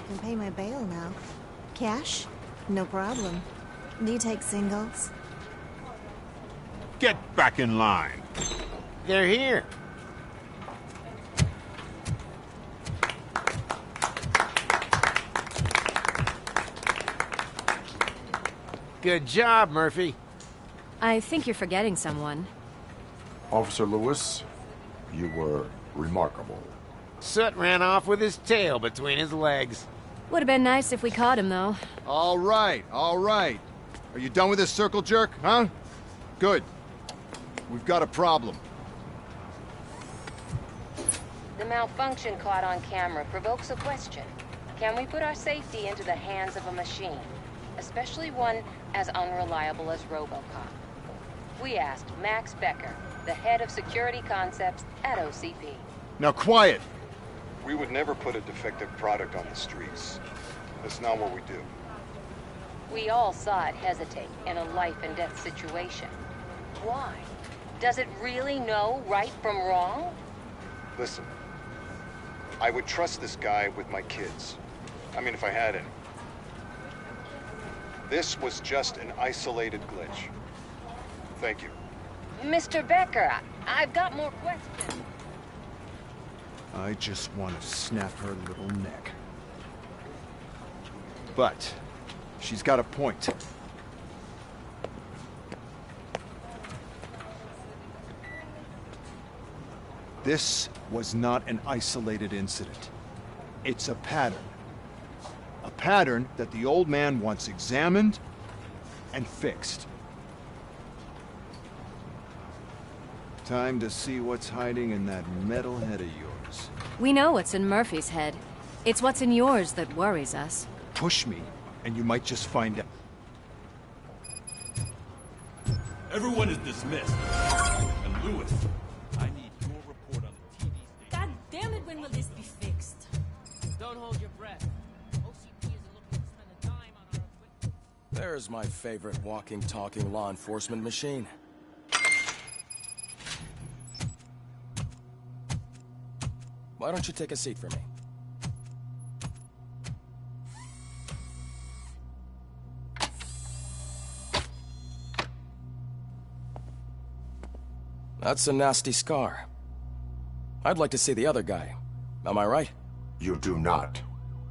can pay my bail now. Cash? No problem. Do you take singles? Get back in line. They're here. Good job, Murphy. I think you're forgetting someone. Officer Lewis, you were remarkable. Soot ran off with his tail between his legs. Would have been nice if we caught him, though. All right, all right. Are you done with this circle jerk, huh? Good. We've got a problem. The malfunction caught on camera provokes a question. Can we put our safety into the hands of a machine? Especially one as unreliable as Robocop. We asked Max Becker, the head of security concepts at OCP. Now quiet! We would never put a defective product on the streets. That's not what we do. We all saw it hesitate in a life-and-death situation. Why? Does it really know right from wrong? Listen, I would trust this guy with my kids. I mean, if I had any. This was just an isolated glitch. Thank you. Mr. Becker, I've got more questions. I just want to snap her little neck. But she's got a point. This was not an isolated incident. It's a pattern. A pattern that the old man wants examined and fixed. Time to see what's hiding in that metal head of yours. We know what's in Murphy's head. It's what's in yours that worries us. Push me, and you might just find out. Everyone is dismissed. And Lewis, I need your report on the TV station. God damn it, when will this be fixed? Don't hold your breath. OCP isn't looking to spend a dime on our equipment. There's my favorite walking, talking law enforcement machine. Why don't you take a seat for me? That's a nasty scar. I'd like to see the other guy. Am I right? You do not.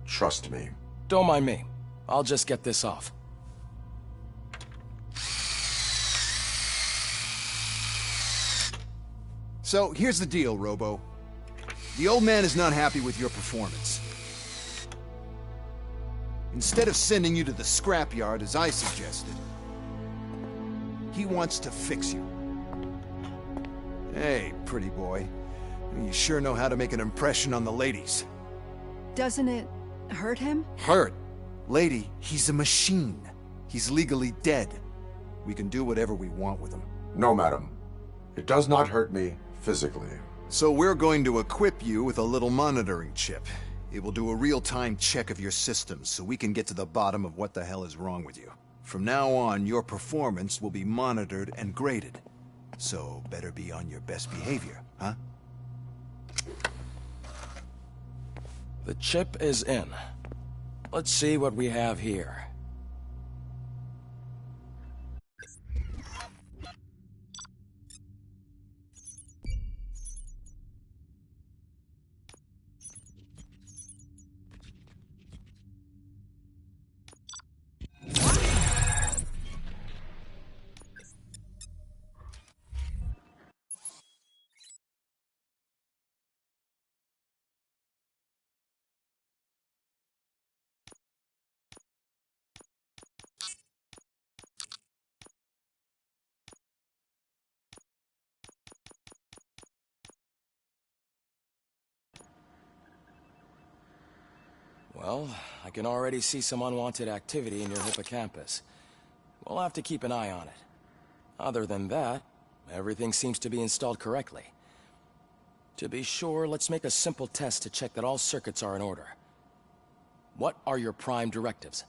Trust me. Don't mind me. I'll just get this off. So, here's the deal, Robo. The old man is not happy with your performance. Instead of sending you to the scrapyard, as I suggested, he wants to fix you. Hey, pretty boy. You sure know how to make an impression on the ladies. Doesn't it hurt him? Hurt? Lady, he's a machine. He's legally dead. We can do whatever we want with him. No, madam. It does not hurt me physically. So we're going to equip you with a little monitoring chip. It will do a real-time check of your systems so we can get to the bottom of what the hell is wrong with you. From now on, your performance will be monitored and graded. So better be on your best behavior, huh? The chip is in. Let's see what we have here. Well, I can already see some unwanted activity in your hippocampus. We'll have to keep an eye on it. Other than that, everything seems to be installed correctly. To be sure, let's make a simple test to check that all circuits are in order. What are your prime directives?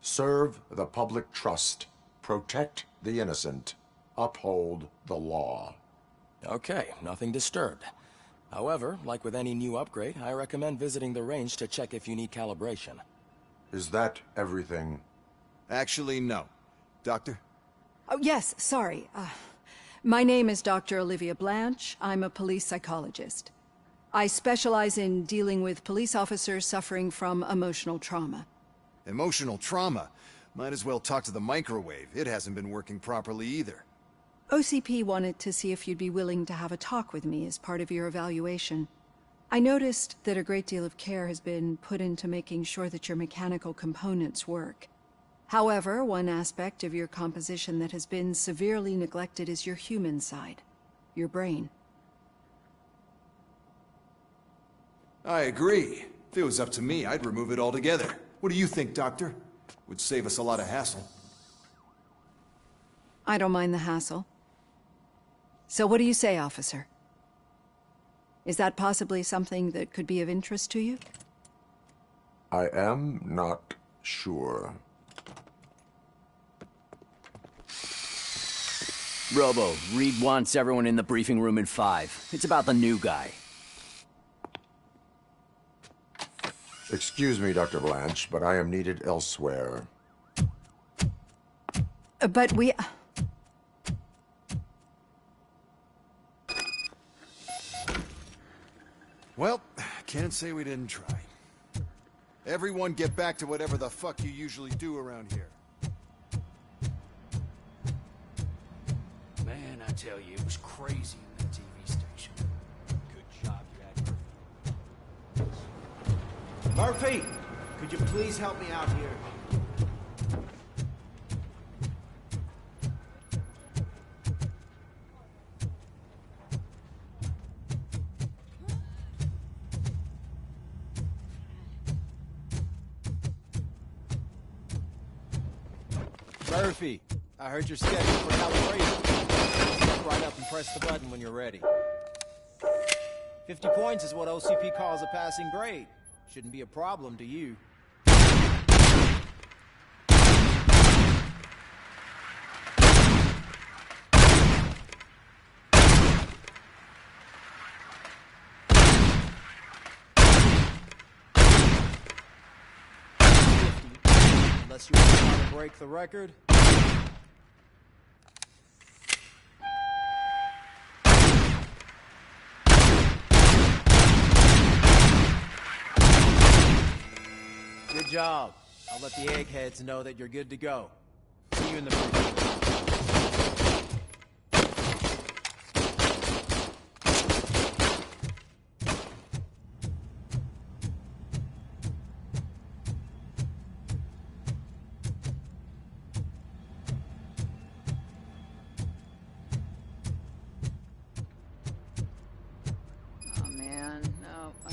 Serve the public trust. Protect the innocent. Uphold the law. Okay, nothing disturbed. However, like with any new upgrade, I recommend visiting the range to check if you need calibration. Is that everything? Actually, no. Doctor? Oh, yes, sorry. My name is Dr. Olivia Blanche. I'm a police psychologist. I specialize in dealing with police officers suffering from emotional trauma. Emotional trauma? Might as well talk to the microwave. It hasn't been working properly either. OCP wanted to see if you'd be willing to have a talk with me as part of your evaluation. I noticed that a great deal of care has been put into making sure that your mechanical components work. However, one aspect of your composition that has been severely neglected is your human side, your brain. I agree. If it was up to me, I'd remove it altogether. What do you think, Doctor? Would save us a lot of hassle. I don't mind the hassle. So what do you say, officer? Is that possibly something that could be of interest to you? I am not sure. Robo, Reed wants everyone in the briefing room in 5. It's about the new guy. Excuse me, Dr. Blanche, but I am needed elsewhere. But we... Well, can't say we didn't try. Everyone get back to whatever the fuck you usually do around here. Man, I tell you, it was crazy in that TV station. Good job, you had Murphy, could you please help me out here? Murphy, I heard you're scheduled for calibration. Step right up and press the button when you're ready. 50 points is what OCP calls a passing grade. Shouldn't be a problem to you. Unless you want to try to break the record. Good job. I'll let the eggheads know that you're good to go. See you in the briefing.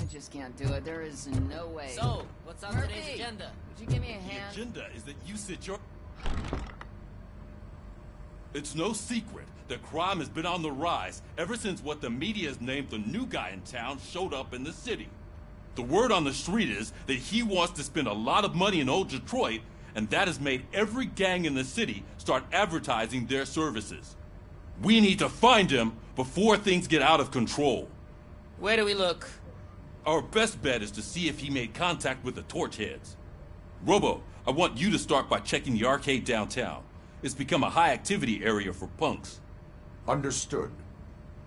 Just can't do it. There is no way. So, what's on Murphy, today's agenda? Would you give me a hand? The agenda is that you sit your... It's no secret that crime has been on the rise ever since what the media has named the new guy in town showed up in the city. The word on the street is that he wants to spend a lot of money in old Detroit, and that has made every gang in the city start advertising their services. We need to find him before things get out of control. Where do we look? Our best bet is to see if he made contact with the Torchheads. Robo, I want you to start by checking the arcade downtown. It's become a high-activity area for punks. Understood.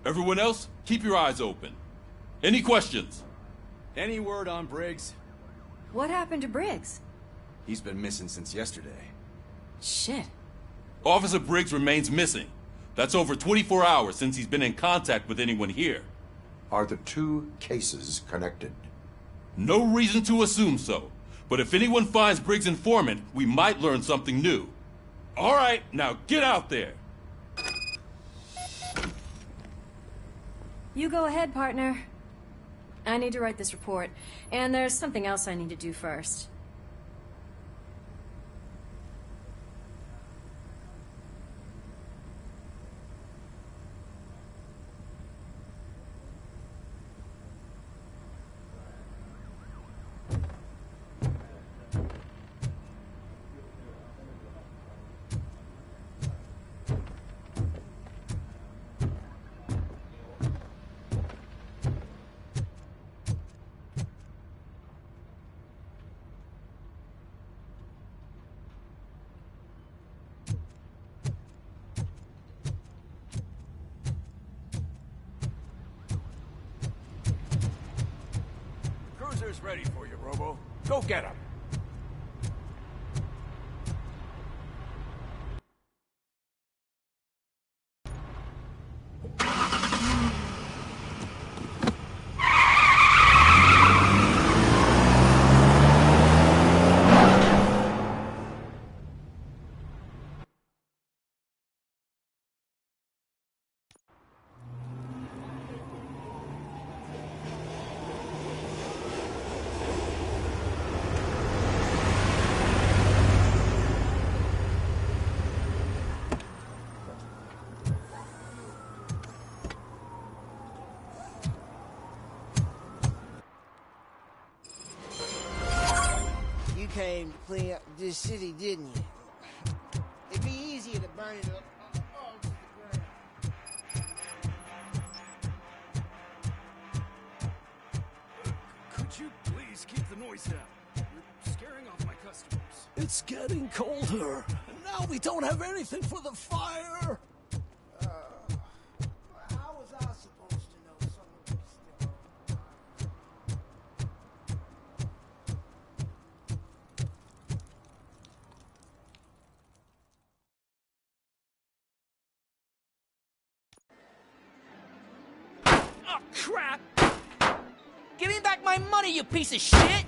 Everyone else, keep your eyes open. Any questions? Any word on Briggs? What happened to Briggs? He's been missing since yesterday. Shit. Officer Briggs remains missing. That's over 24 hours since he's been in contact with anyone here. Are the two cases connected? No reason to assume so. But if anyone finds Briggs' informant, we might learn something new. All right, now get out there. You go ahead, partner. I need to write this report, and there's something else I need to do first. Everything's ready for you, Robo. Go get him. You came to clean up this city, didn't you? It'd be easier to burn it up all to the ground. Could you please keep the noise down? You're scaring off my customers. It's getting colder, and now we don't have anything for the fire. How was I supposed to know someone was still Oh, crap! Give me back my money, you piece of shit!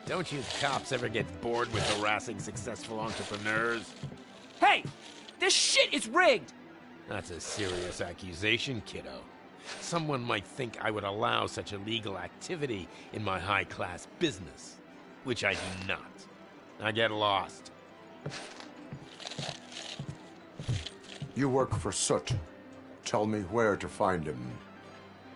Don't you cops ever get bored with harassing successful entrepreneurs? Hey! This shit is rigged! That's a serious accusation, kiddo. Someone might think I would allow such illegal activity in my high-class business, which I do not. Now get lost. You work for Soot. Tell me where to find him.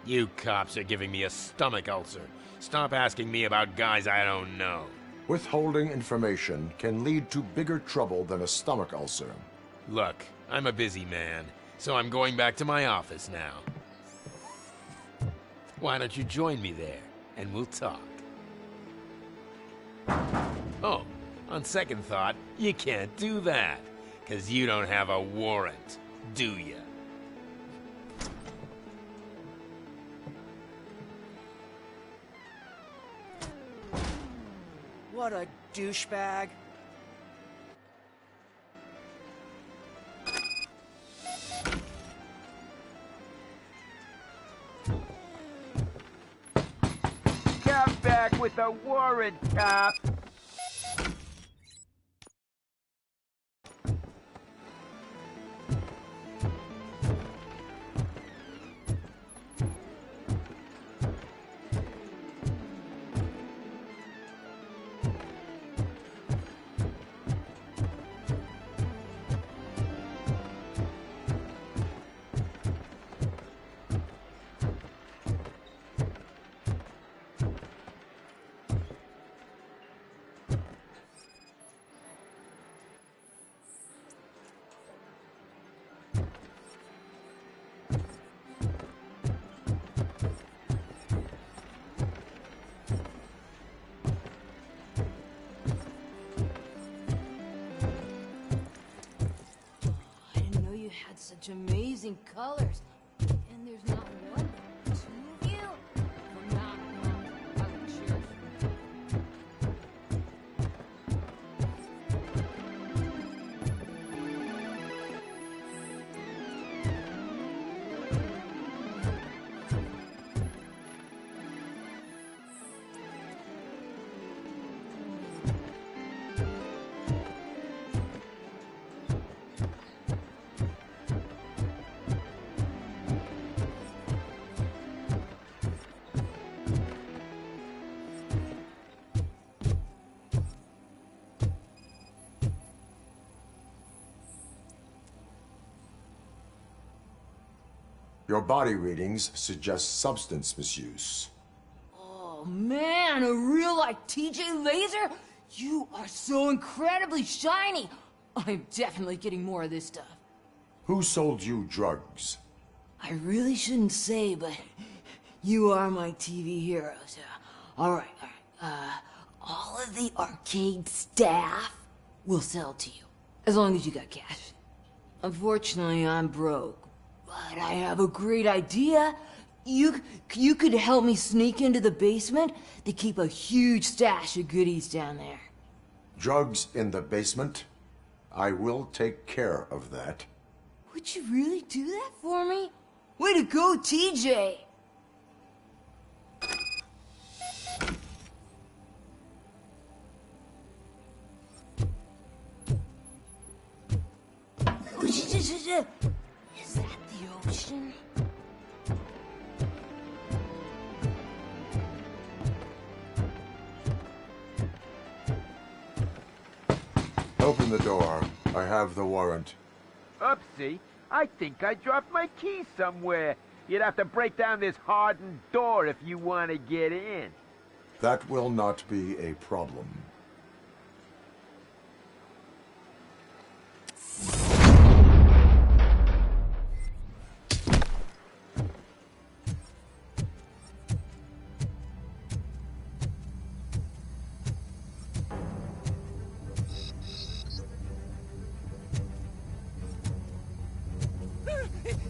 You cops are giving me a stomach ulcer. Stop asking me about guys I don't know. Withholding information can lead to bigger trouble than a stomach ulcer. Look, I'm a busy man, so I'm going back to my office now. Why don't you join me there, and we'll talk. Oh, on second thought, you can't do that, 'cause you don't have a warrant, do ya? What a douchebag. Come back with a warrant, cop! Such amazing colors. And there's not one, but two of you. From now on, I will cheer. Your body readings suggest substance misuse. Oh man, a real like TJ Laser? You are so incredibly shiny. I'm definitely getting more of this stuff. Who sold you drugs? I really shouldn't say, but you are my TV heroes. All right. All of the arcade staff will sell to you, as long as you got cash. Unfortunately, I'm broke, but I have a great idea. You could help me sneak into the basement? They keep a huge stash of goodies down there. Drugs in the basement? I will take care of that. Would you really do that for me? Way to go, TJ! Is that the ocean? Open the door. I have the warrant. Oopsie. I think I dropped my keys somewhere. You'd have to break down this hardened door if you want to get in. That will not be a problem.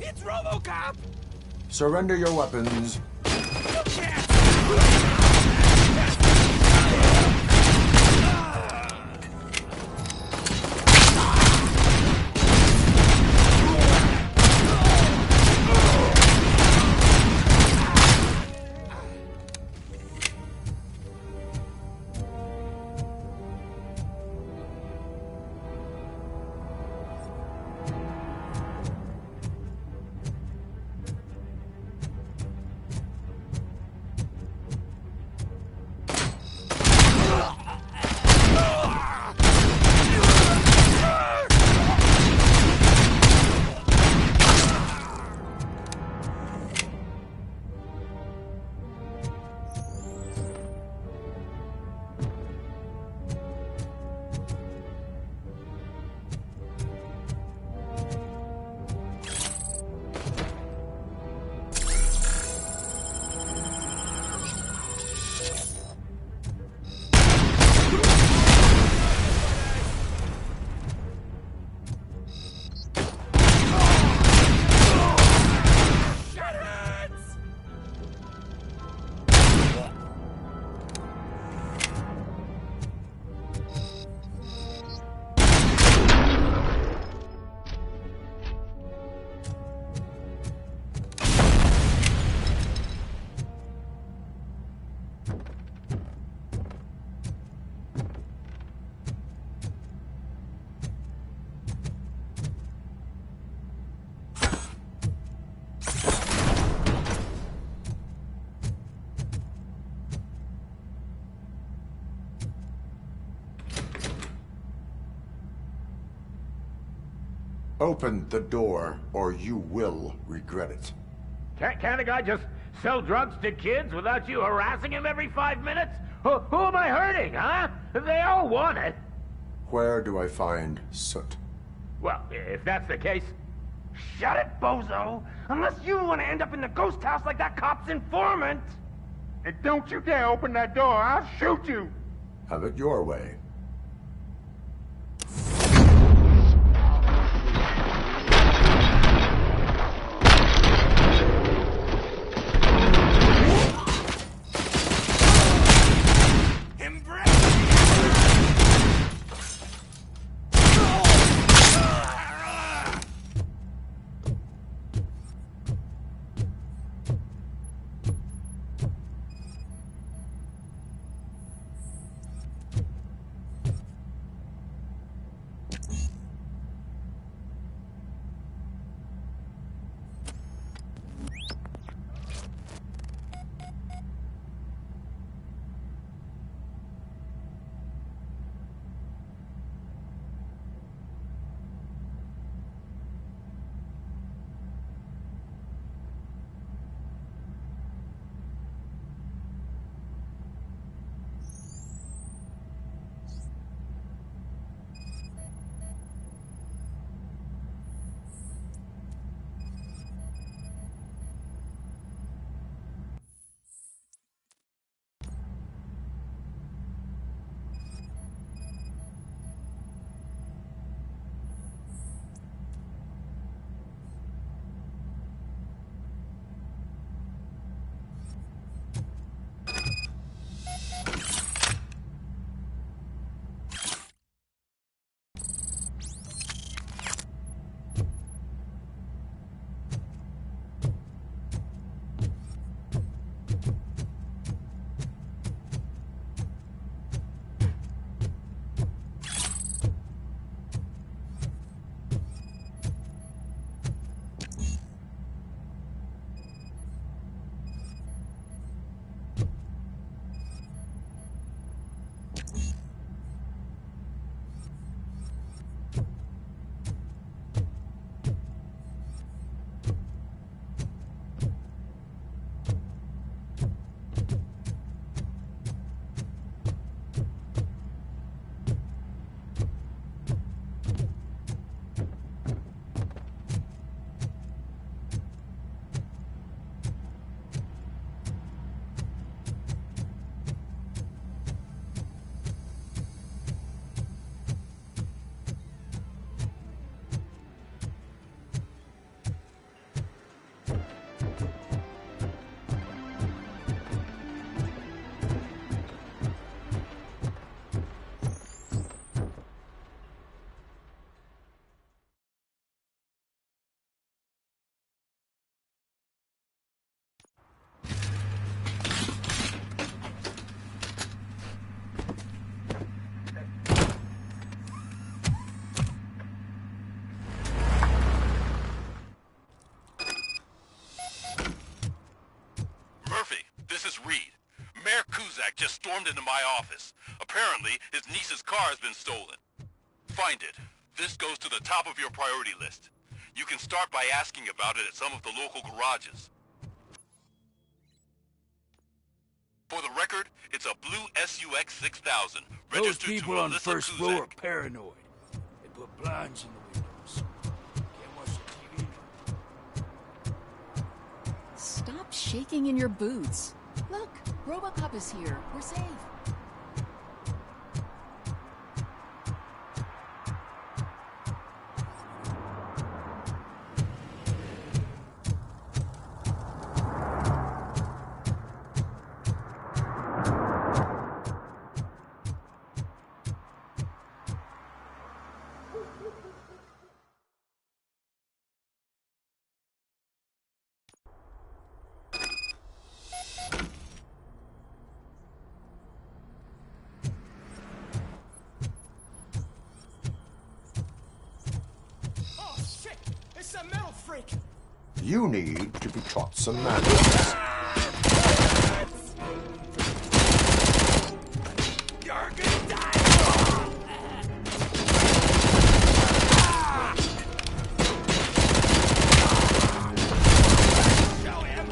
It's Robocop! Surrender your weapons. Open the door, or you will regret it. Can't a guy just sell drugs to kids without you harassing him every 5 minutes? Who am I hurting, huh? They all want it. Where do I find Soot? Well, if that's the case, shut it, bozo! Unless you want to end up in the ghost house like that cop's informant! And don't you dare open that door, I'll shoot you! Have it your way. just stormed into my office. Apparently, his niece's car has been stolen. Find it. This goes to the top of your priority list. You can start by asking about it at some of the local garages. For the record, it's a blue SUX 6000. Those Registered people to on the Alyssa first Kuzak. floor are paranoid. They put blinds in the windows. Can't watch the TV. Stop shaking in your boots. Look, Robocop is here. We're safe. Oh, shit! It's a metal freak! You need to be taught some manners. You're gonna die! Show him!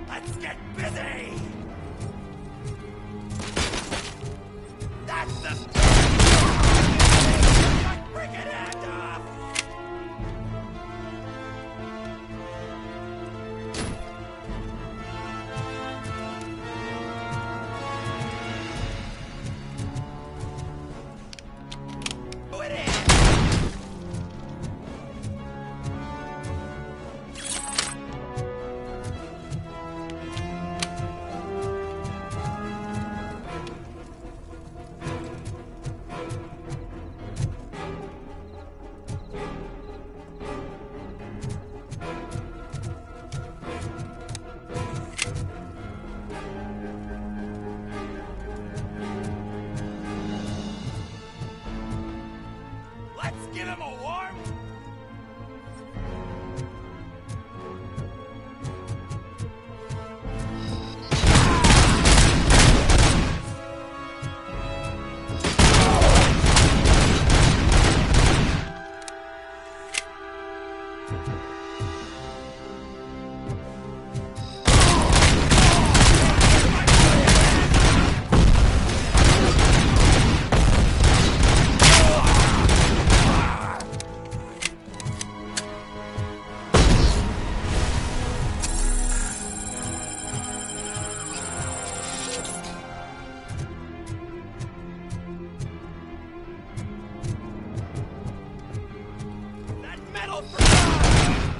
Let's get busy! That's the freaking hand off! Who it is? Let's give him a warm... That metal freak!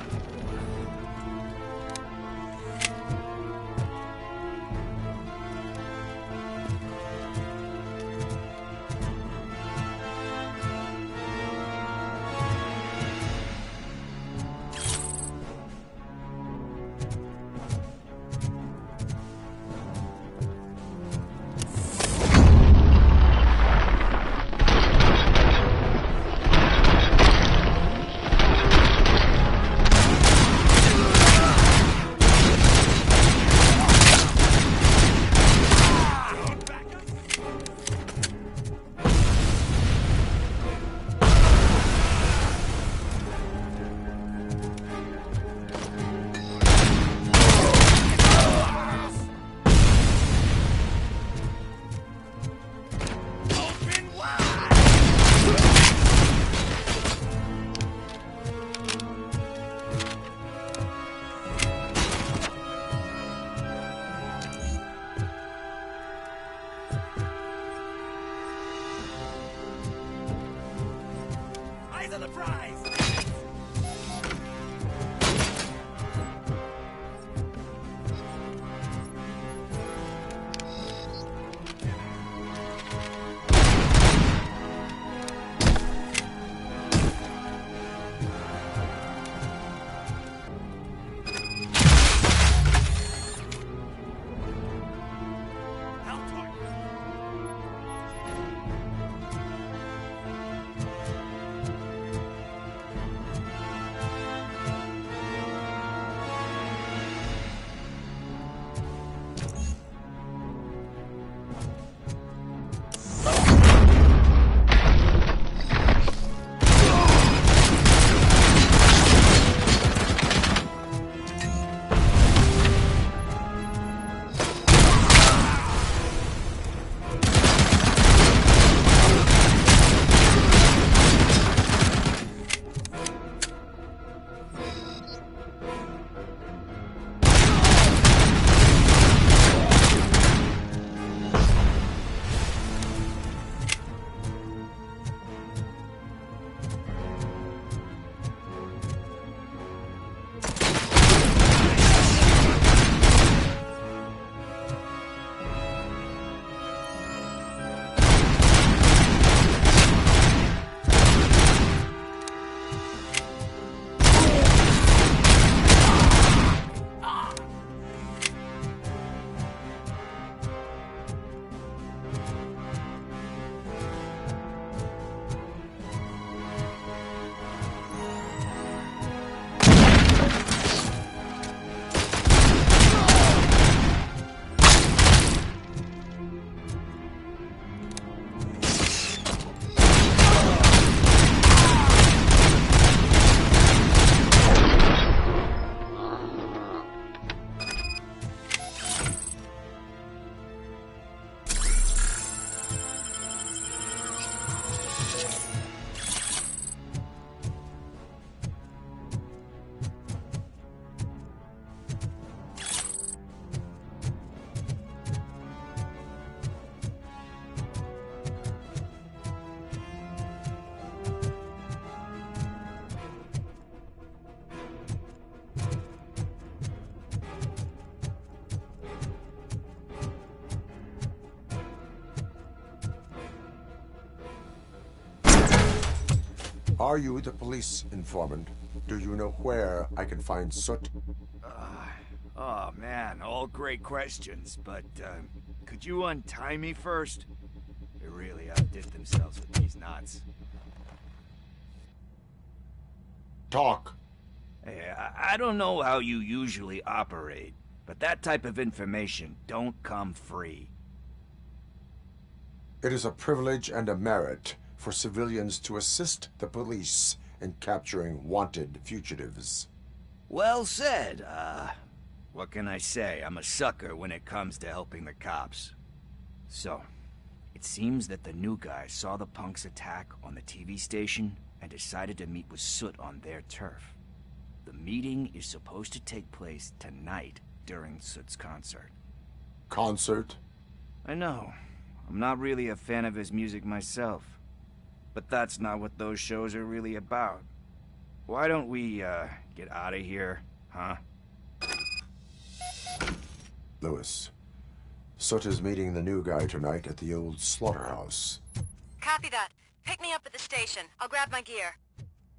Are you the police informant? Do you know where I can find Soot? Oh man, all great questions, but could you untie me first? They really outdid themselves with these knots. Talk. Hey, I don't know how you usually operate, but that type of information don't come free. It is a privilege and a merit for civilians to assist the police in capturing wanted fugitives. Well said. What can I say? I'm a sucker when it comes to helping the cops. So, it seems that the new guy saw the punks' attack on the TV station and decided to meet with Soot on their turf. The meeting is supposed to take place tonight during Soot's concert. Concert? I know. I'm not really a fan of his music myself. But that's not what those shows are really about. Why don't we, get out of here, huh? Lewis, Soot is meeting the new guy tonight at the old slaughterhouse. Copy that. Pick me up at the station. I'll grab my gear.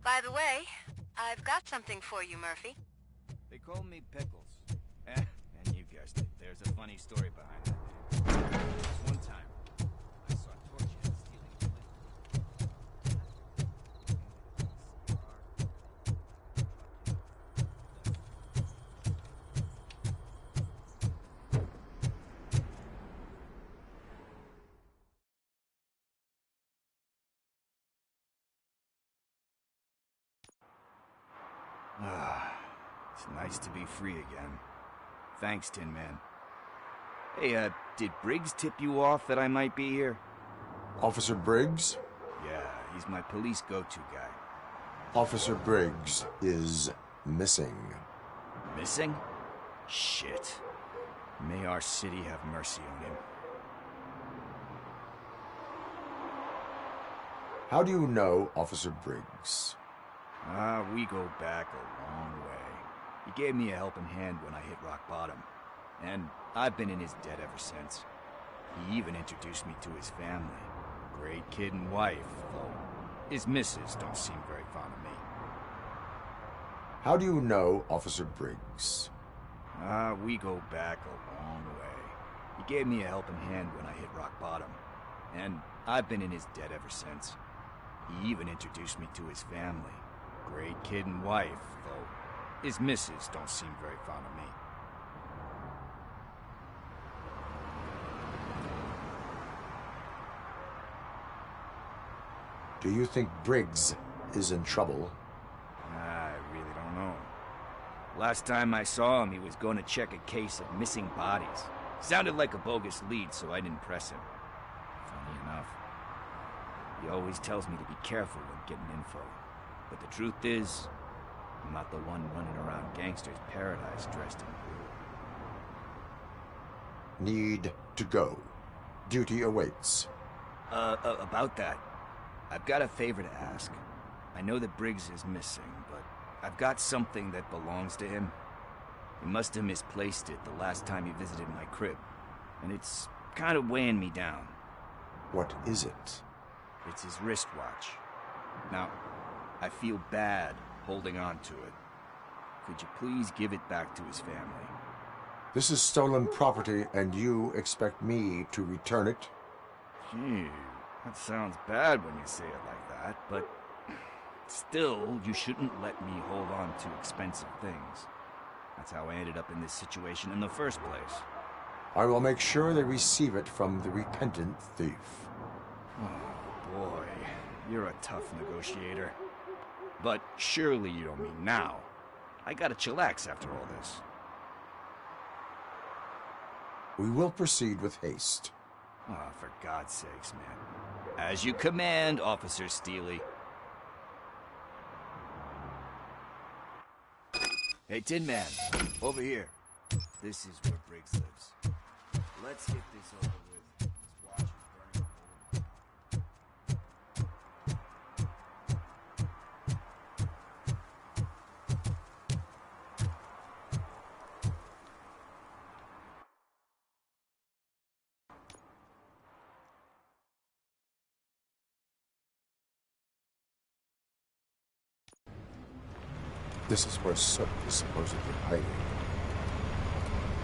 By the way, I've got something for you, Murphy. They call me Pickles. And you guessed it. There's a funny story behind that name. This one time, I saw Torches stealing It's nice to be free again. Thanks, Tin Man. Hey, did Briggs tip you off that I might be here? Officer Briggs? Yeah, he's my police go-to guy. Officer Briggs is missing. Missing? Shit. May our city have mercy on him. How do you know Officer Briggs? We go back a long way. He gave me a helping hand when I hit rock bottom. And I've been in his debt ever since. He even introduced me to his family. Great kid and wife, though his missus don't seem very fond of me. How do you know Officer Briggs? We go back a long way. He gave me a helping hand when I hit rock bottom. And I've been in his debt ever since. He even introduced me to his family. Great kid and wife, though his missus don't seem very fond of me. Do you think Briggs is in trouble? I really don't know. Last time I saw him, he was going to check a case of missing bodies. Sounded like a bogus lead, so I didn't press him. Funny enough. He always tells me to be careful when getting info. But the truth is, I'm not the one running around gangsters' paradise dressed in blue. Need to go. Duty awaits. About that, I've got a favor to ask. I know that Briggs is missing, but I've got something that belongs to him. He must have misplaced it the last time he visited my crib, and it's kind of weighing me down. What is it? It's his wristwatch. Now, I feel bad holding on to it. Could you please give it back to his family? This is stolen property, and you expect me to return it? Gee, that sounds bad when you say it like that, but still, you shouldn't let me hold on to expensive things. That's how I ended up in this situation in the first place. I will make sure they receive it from the repentant thief. Oh, boy. You're a tough negotiator. But surely you don't mean now. I gotta chillax after all this. We will proceed with haste. Oh, for God's sakes, man. As you command, Officer Steely. Hey, Tin Man, over here. This is where Briggs lives. Let's get this over with. This is where Soot is supposedly hiding.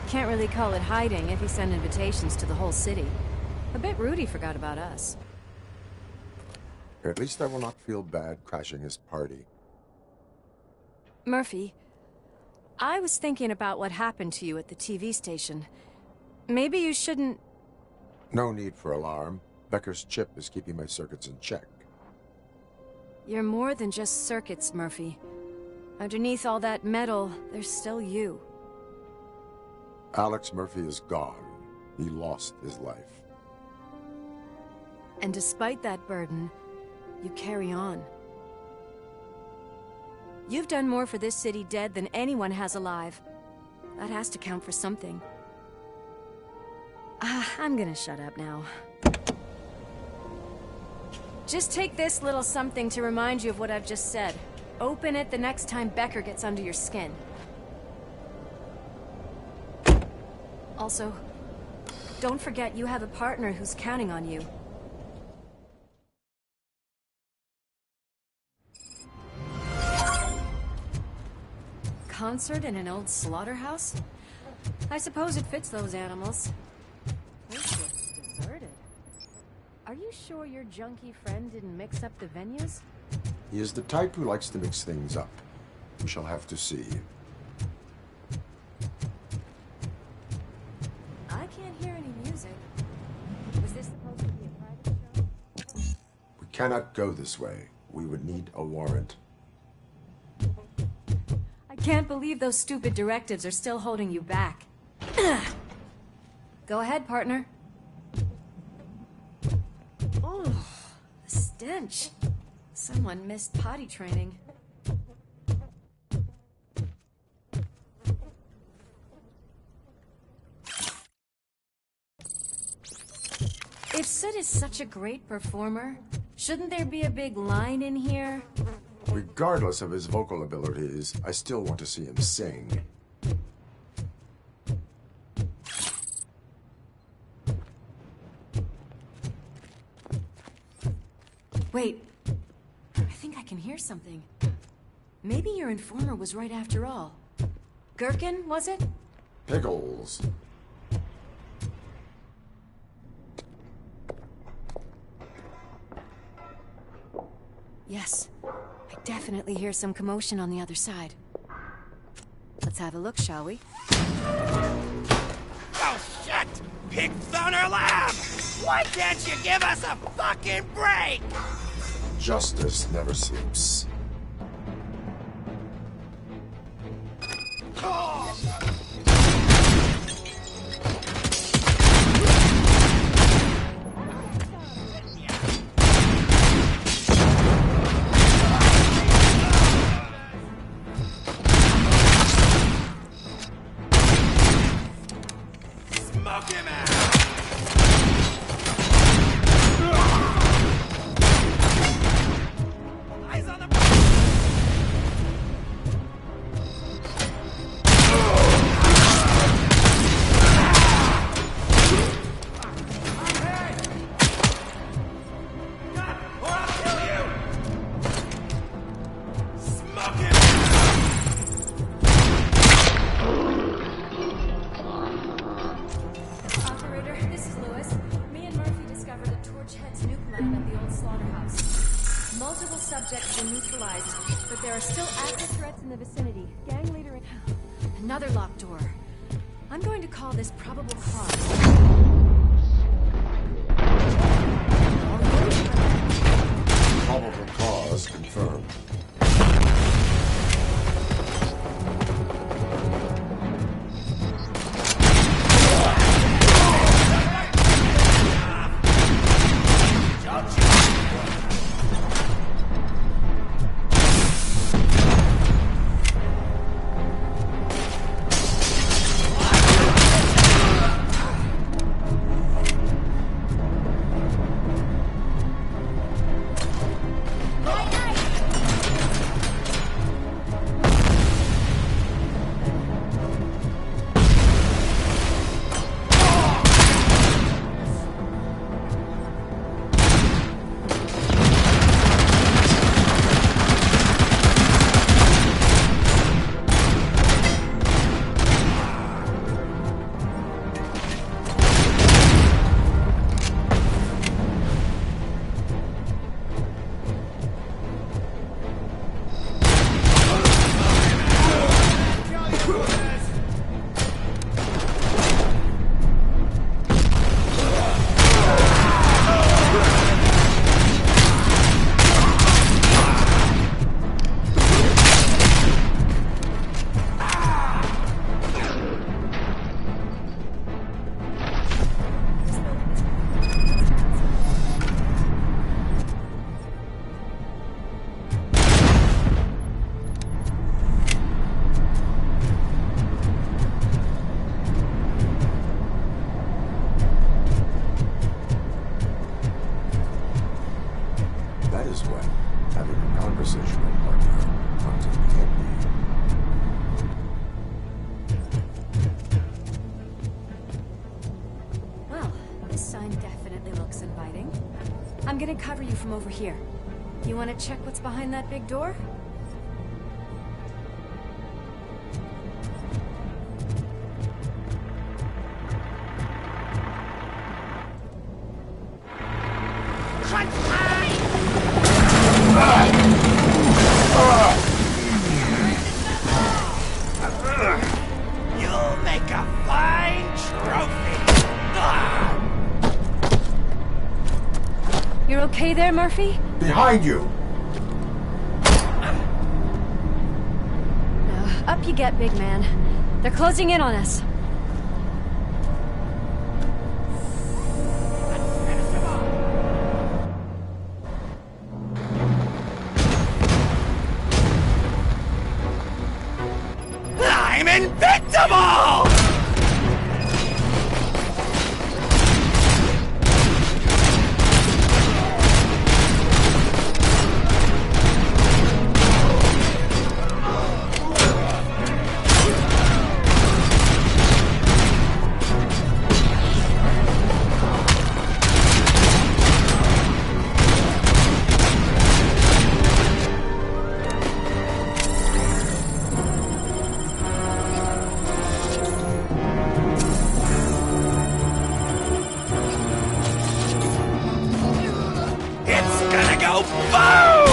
Can't really call it hiding if he sent invitations to the whole city. A bit rude he forgot about us. At least I will not feel bad crashing his party. Murphy, I was thinking about what happened to you at the TV station. Maybe you shouldn't... No need for alarm. Becker's chip is keeping my circuits in check. You're more than just circuits, Murphy. Underneath all that metal, there's still you. Alex Murphy is gone. He lost his life. And despite that burden, you carry on. You've done more for this city dead than anyone has alive. That has to count for something. I'm gonna shut up now. Just take this little something to remind you of what I've just said. Open it the next time Becker gets under your skin. Also, don't forget you have a partner who's counting on you. Concert in an old slaughterhouse? I suppose it fits those animals. This looks deserted. Are you sure your junkie friend didn't mix up the venues? He is the type who likes to mix things up. We shall have to see. I can't hear any music. Was this supposed to be a private show? We cannot go this way. We would need a warrant. I can't believe those stupid directives are still holding you back. Go ahead, partner. Oh, the stench. Someone missed potty training. If Sid is such a great performer, shouldn't there be a big line in here? Regardless of his vocal abilities, I still want to see him sing. Wait, I think I can hear something. Maybe your informer was right after all. Gherkin, was it? Pickles. Yes, I definitely hear some commotion on the other side. Let's have a look, shall we? Oh, shit! Pig Thunder Lab! Why can't you give us a fucking break? Justice never sleeps. Smoke him out! Eyes on the... Or I'll kill you! Smoke him! Operator, this is Lewis. Me and Murphy discovered a Torchhead's nuke lab at the old slaughterhouse. Multiple subjects were neutralized, but there are still active threats in the vicinity. Gang leader in... Another locked door. I'm going to call this probable cause. Probable cause confirmed. I'm gonna cover you from over here. You wanna check what's behind that big door? You'll make a fine trophy. You're okay there, Murphy? Behind you! Up you get, big man. They're closing in on us. I'm invincible! It's gonna go boom!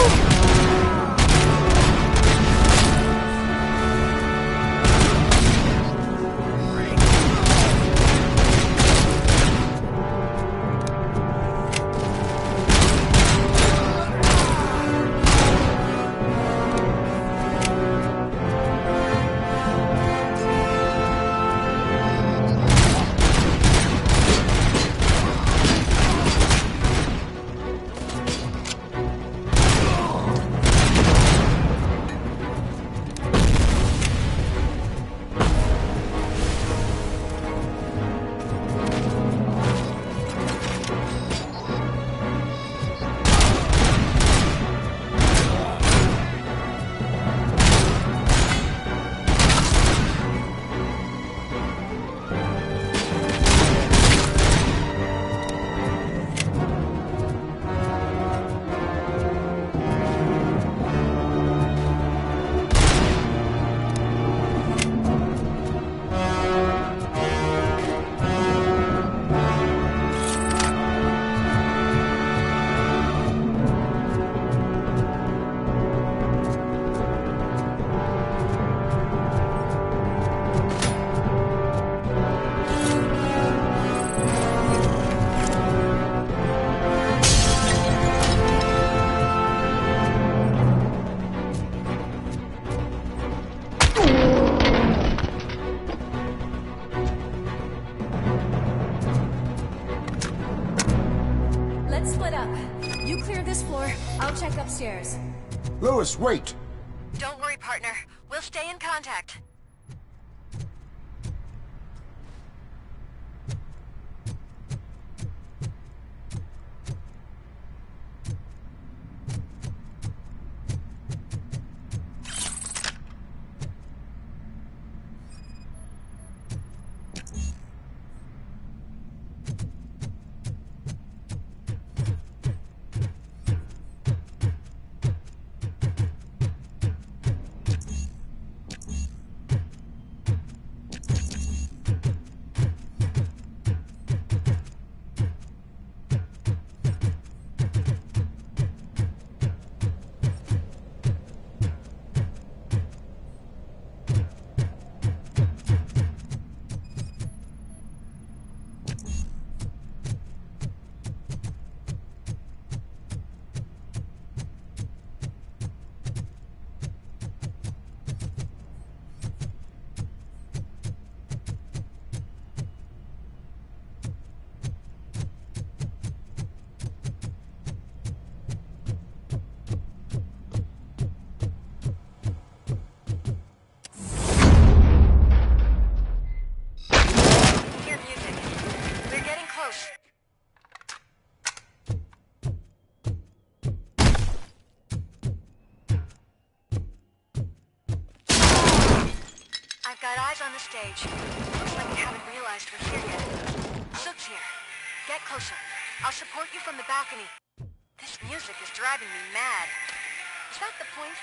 Let's split up. You clear this floor, I'll check upstairs. Lewis, wait! Don't worry, partner. We'll stay in contact. I've got eyes on the stage. Looks like they haven't realized we're here yet. Sook's here. Get closer. I'll support you from the balcony. This music is driving me mad. Is that the point?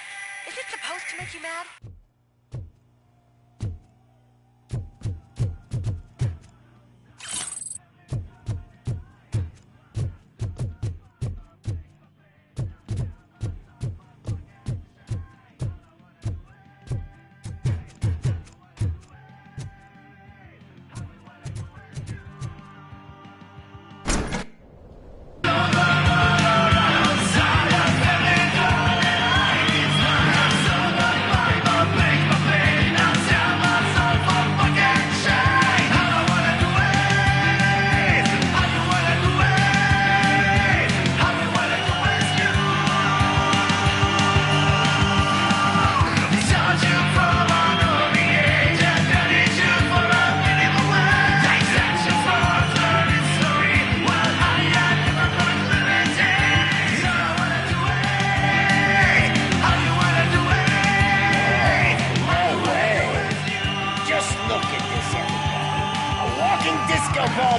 Is it supposed to make you mad?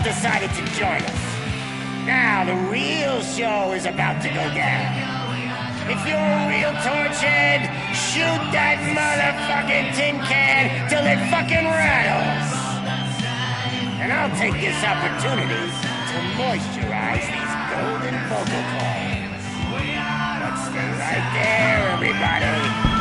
Decided to join us. Now the real show is about to go down. If you're a real torchhead, shoot that motherfucking tin can till it fucking rattles. And I'll take this opportunity to moisturize these golden vocal cords. But stay right there, everybody.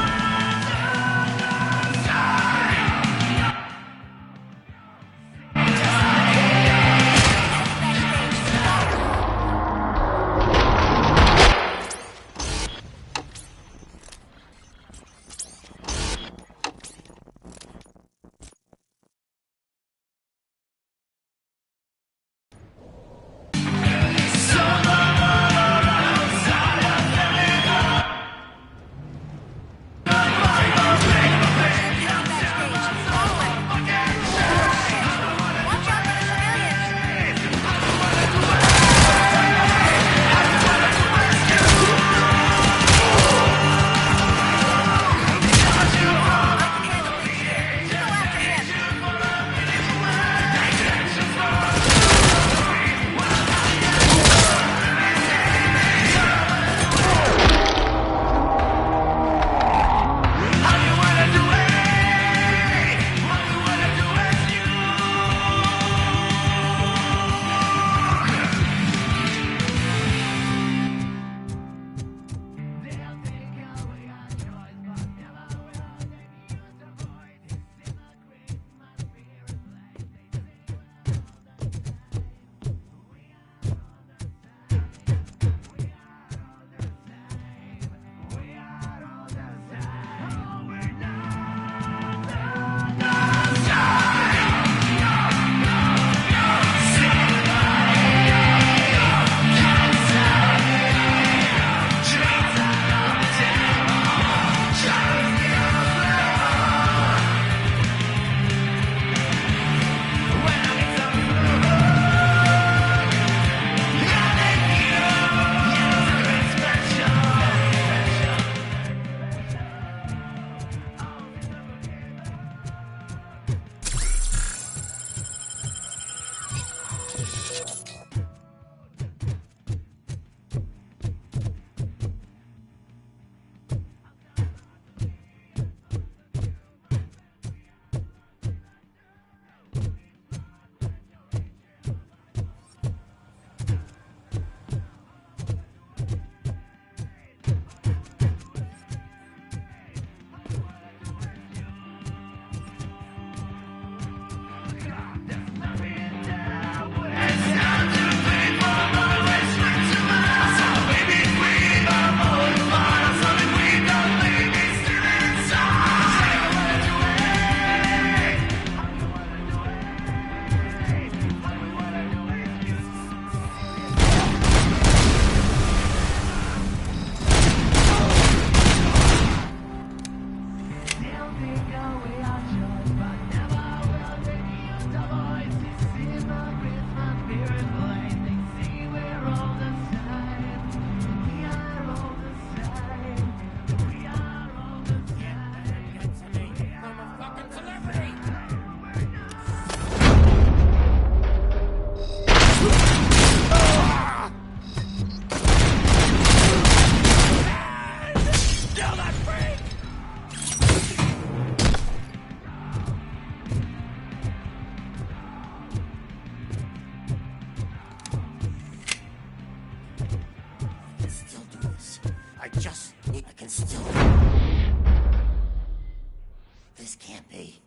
This can't be.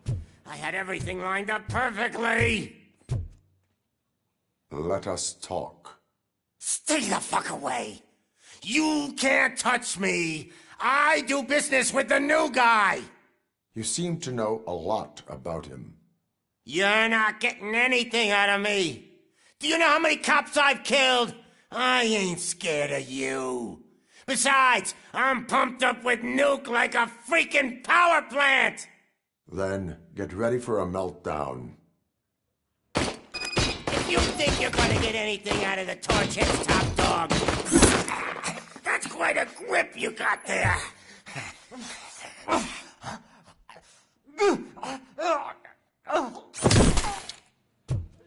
I had everything lined up perfectly! Let us talk. Stay the fuck away! You can't touch me! I do business with the new guy! You seem to know a lot about him. You're not getting anything out of me! Do you know how many cops I've killed? I ain't scared of you. Besides, I'm pumped up with nuke like a freaking power plant! Then get ready for a meltdown. If you think you're gonna get anything out of the Torchhead's top dog, that's quite a grip you got there.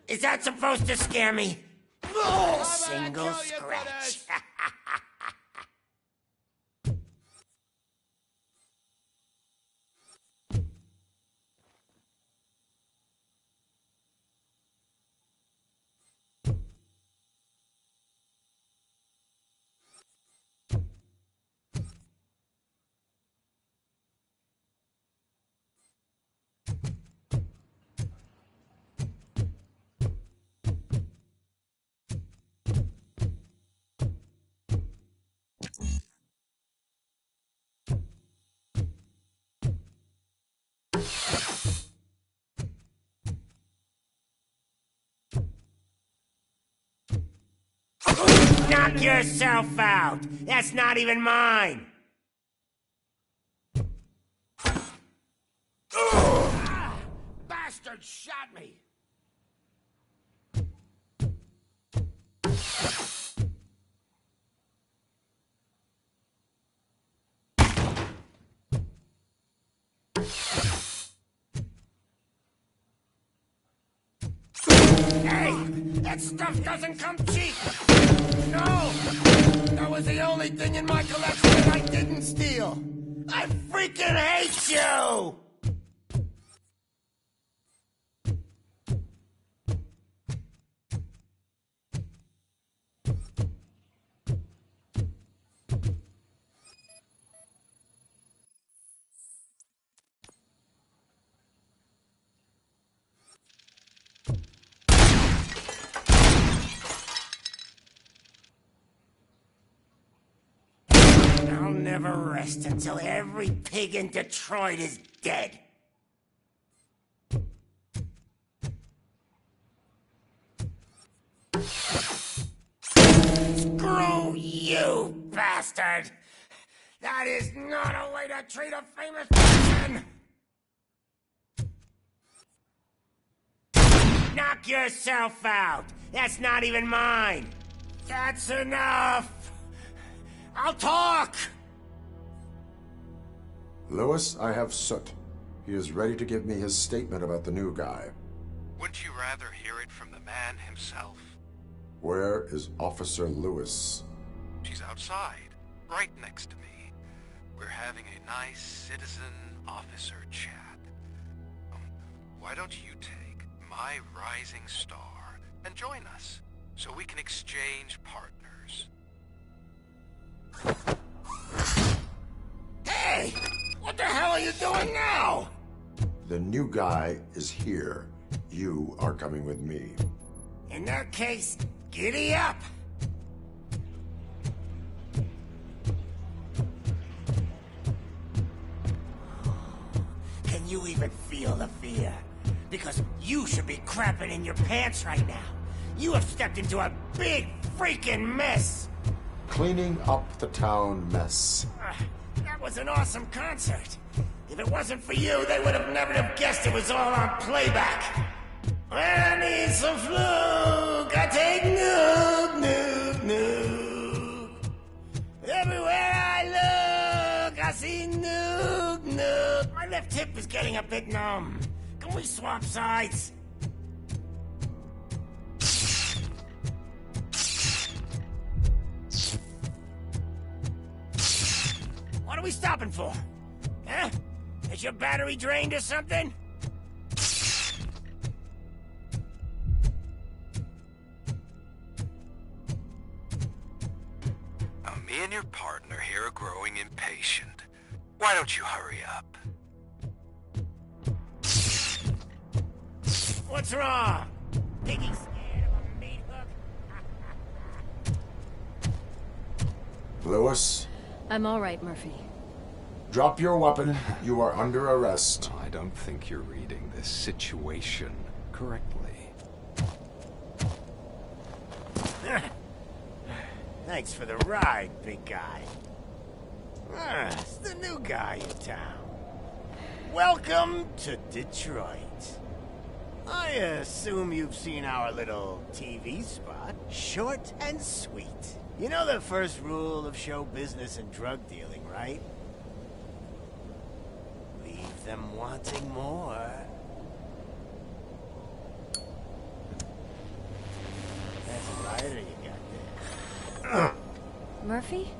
Is that supposed to scare me? A single scratch. Knock yourself out! That's not even mine! Bastard shot me! Hey! That stuff doesn't come cheap! No! That was the only thing in my collection that I didn't steal! I freaking hate you! I'll never rest until every pig in Detroit is dead. Screw you, bastard! That is not a way to treat a famous person! Knock yourself out! That's not even mine! That's enough! I'll talk! Lewis, I have Soot. He is ready to give me his statement about the new guy. Wouldn't you rather hear it from the man himself? Where is Officer Lewis? She's outside, right next to me. We're having a nice citizen-officer chat. Why don't you take my rising star and join us, so we can exchange partners? Hey! What the hell are you doing now? The new guy is here. You are coming with me. In that case, giddy up! Can you even feel the fear? Because you should be crapping in your pants right now. You have stepped into a big freaking mess! Cleaning up the town mess. That was an awesome concert. If it wasn't for you, they would have never have guessed it was all on playback. When I need some fluke, I take nuke, nuke, nuke. Everywhere I look, I see nuke, nuke. My left hip is getting a bit numb. Can we swap sides? What are we stopping for? Huh? Is your battery drained or something? Me and your partner here are growing impatient. Why don't you hurry up? What's wrong? Think he's scared of a meat hook? Lewis? I'm all right, Murphy. Drop your weapon. You are under arrest. I don't think you're reading this situation correctly. Thanks for the ride, big guy. It's the new guy in town. Welcome to Detroit. I assume you've seen our little TV spot. Short and sweet. You know the first rule of show business and drug dealing, right? Leave them wanting more. That's a lighter you got there. Murphy?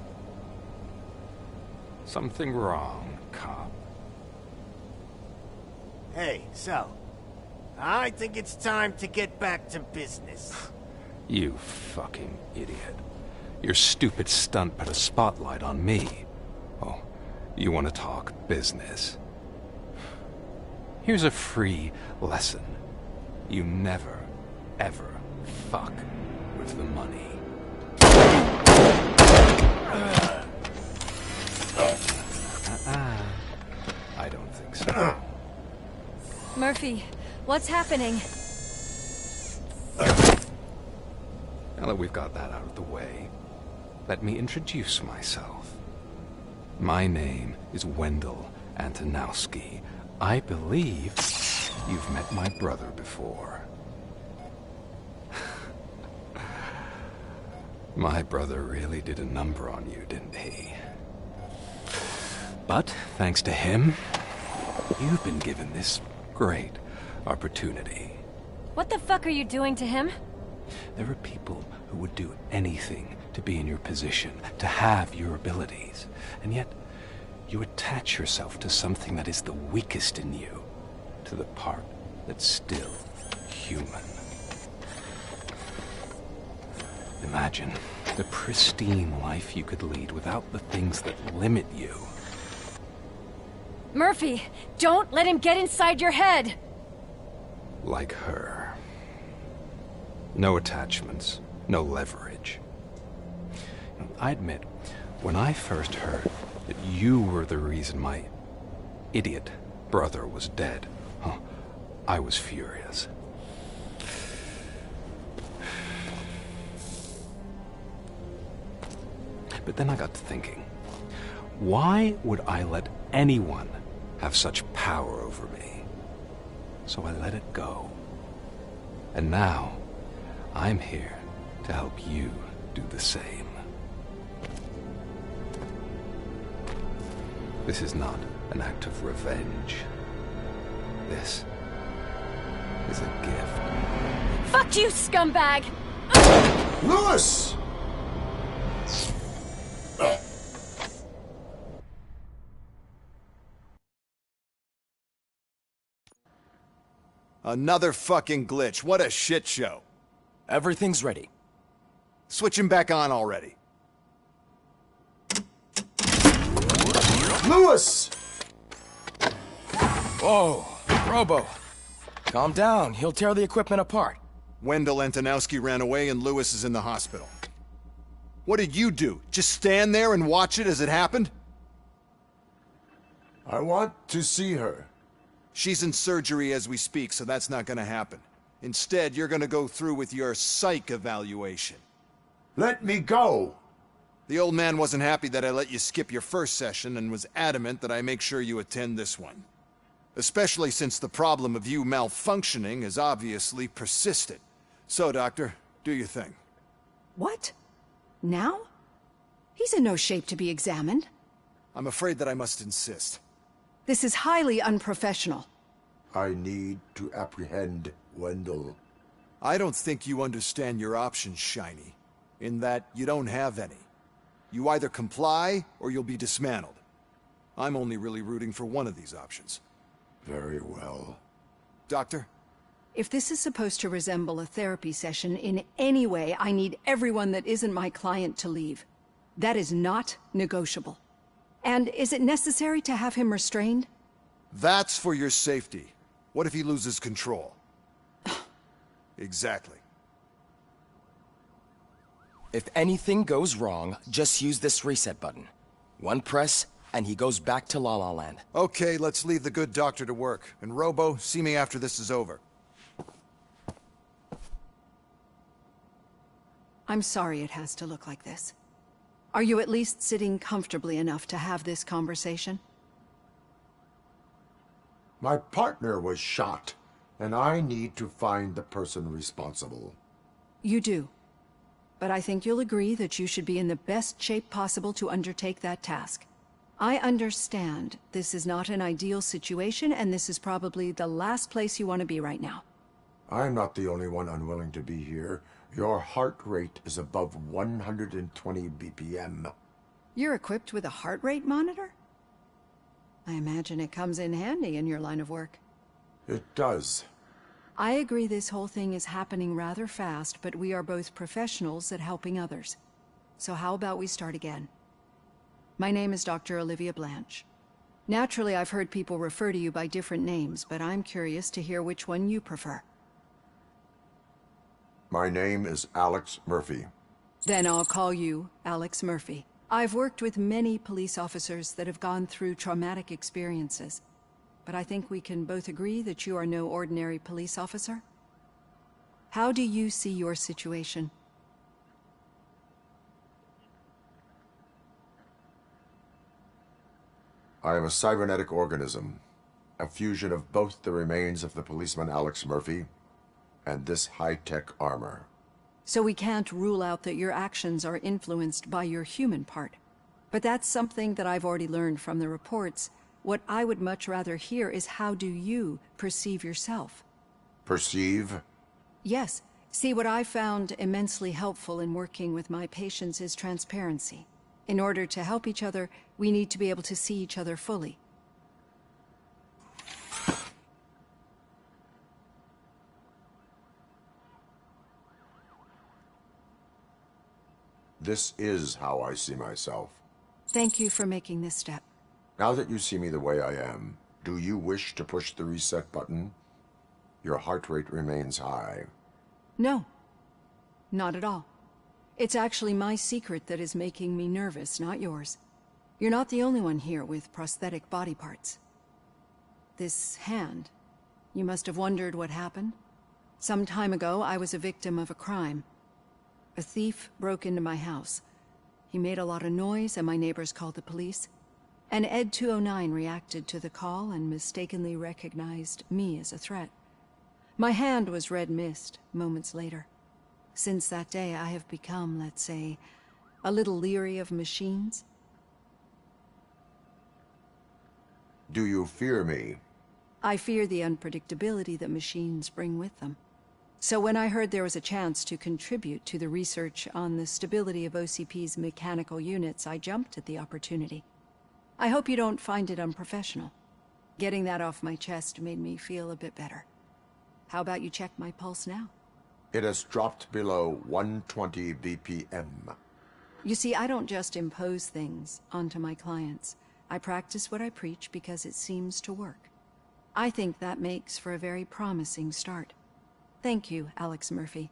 Something wrong, cop. Hey, so, I think it's time to get back to business. You fucking idiot. Your stupid stunt put a spotlight on me. Oh, you want to talk business? Here's a free lesson. You never, ever fuck with the money. I don't think so. Murphy, what's happening? Now that we've got that out of the way, let me introduce myself. My name is Wendell Antonowski. I believe you've met my brother before. My brother really did a number on you, didn't he? But thanks to him, you've been given this great opportunity. What the fuck are you doing to him? There are people who would do anything to be in your position, to have your abilities, and yet you attach yourself to something that is the weakest in you, to the part that's still human. Imagine the pristine life you could lead without the things that limit you. Murphy, don't let him get inside your head! Like her. No attachments, no leverage. I admit, when I first heard that you were the reason my idiot brother was dead, I was furious. But then I got to thinking, why would I let anyone have such power over me? So I let it go. And now, I'm here to help you do the same. This is not an act of revenge. This is a gift. Fuck you, scumbag! Lewis! Another fucking glitch. What a shit show. Everything's ready. Switch him back on already. Lewis! Whoa, Robo. Calm down. He'll tear the equipment apart. Wendell Antonowski ran away and Lewis is in the hospital. What did you do? Just stand there and watch it as it happened? I want to see her. She's in surgery as we speak, so that's not gonna happen. Instead, you're gonna go through with your psych evaluation. Let me go! The old man wasn't happy that I let you skip your first session and was adamant that I make sure you attend this one. Especially since the problem of you malfunctioning has obviously persisted. So, Doctor, do your thing. What? Now? He's in no shape to be examined. I'm afraid that I must insist. This is highly unprofessional. I need to apprehend Wendell. I don't think you understand your options, Shiny. In that you don't have any. You either comply, or you'll be dismantled. I'm only really rooting for one of these options. Very well. Doctor? If this is supposed to resemble a therapy session in any way, I need everyone that isn't my client to leave. That is not negotiable. And is it necessary to have him restrained? That's for your safety. What if he loses control? Exactly. If anything goes wrong, just use this reset button. One press, and he goes back to La La Land. Okay, let's leave the good doctor to work. And Robo, see me after this is over. I'm sorry it has to look like this. Are you at least sitting comfortably enough to have this conversation? My partner was shot, and I need to find the person responsible. You do. But I think you'll agree that you should be in the best shape possible to undertake that task. I understand this is not an ideal situation, and this is probably the last place you want to be right now. I'm not the only one unwilling to be here. Your heart rate is above 120 BPM. You're equipped with a heart rate monitor? I imagine it comes in handy in your line of work. It does. I agree this whole thing is happening rather fast, but we are both professionals at helping others. So how about we start again? My name is Dr. Olivia Blanche. Naturally, I've heard people refer to you by different names, but I'm curious to hear which one you prefer. My name is Alex Murphy. Then I'll call you Alex Murphy. I've worked with many police officers that have gone through traumatic experiences, but I think we can both agree that you are no ordinary police officer. How do you see your situation? I am a cybernetic organism, a fusion of both the remains of the policeman Alex Murphy and this high-tech armor. So we can't rule out that your actions are influenced by your human part. But that's something that I've already learned from the reports. What I would much rather hear is how do you perceive yourself? Perceive? Yes. See, what I found immensely helpful in working with my patients is transparency. In order to help each other, we need to be able to see each other fully. This is how I see myself. Thank you for making this step. Now that you see me the way I am, do you wish to push the reset button? Your heart rate remains high. No. Not at all. It's actually my secret that is making me nervous, not yours. You're not the only one here with prosthetic body parts. This hand, you must have wondered what happened. Some time ago, I was a victim of a crime. A thief broke into my house. He made a lot of noise and my neighbors called the police. And Ed 209 reacted to the call and mistakenly recognized me as a threat. My hand was red mist moments later. Since that day, I have become, let's say, a little leery of machines. Do you fear me? I fear the unpredictability that machines bring with them. So when I heard there was a chance to contribute to the research on the stability of OCP's mechanical units, I jumped at the opportunity. I hope you don't find it unprofessional. Getting that off my chest made me feel a bit better. How about you check my pulse now? It has dropped below 120 BPM. You see, I don't just impose things onto my clients. I practice what I preach because it seems to work. I think that makes for a very promising start. Thank you, Alex Murphy.